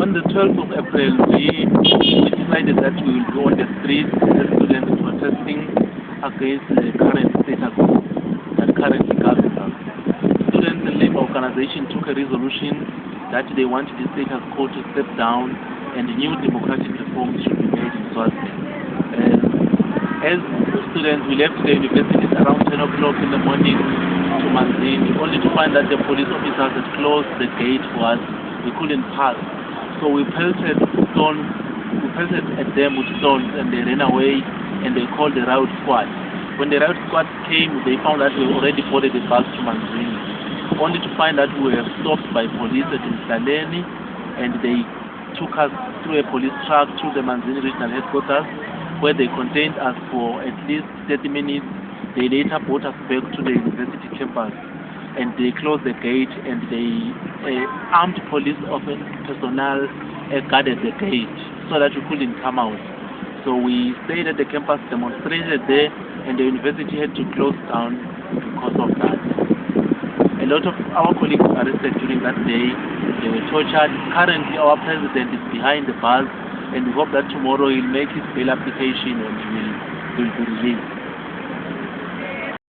On the 12th of April, we decided that we will go on the streets as students protesting against the current status quo that currently governs us. Students and labor organization took a resolution that they want the status quo to step down and new democratic reforms should be made in Swaziland. As students, we left the universities around 10 o'clock in the morning to Manzini, only to find that the police officers had closed the gate for us. We couldn't pass. So we pelted at them with stones, and they ran away, and they called the riot squad. When the riot squad came, they found that we already boarded the bus to Manzini, only to find that we were stopped by police at Msaleni, and they took us through a police truck to the Manzini regional headquarters, where they contained us for at least 30 minutes. They later brought us back to the university campus, and they closed the gate, and the armed police personnel guarded the gate so that we couldn't come out. So we stayed at the campus, demonstrated there, and the university had to close down because of that. A lot of our colleagues were arrested during that day. They were tortured. Currently, our president is behind the bars, and we hope that tomorrow he'll make his bail application and he will be released.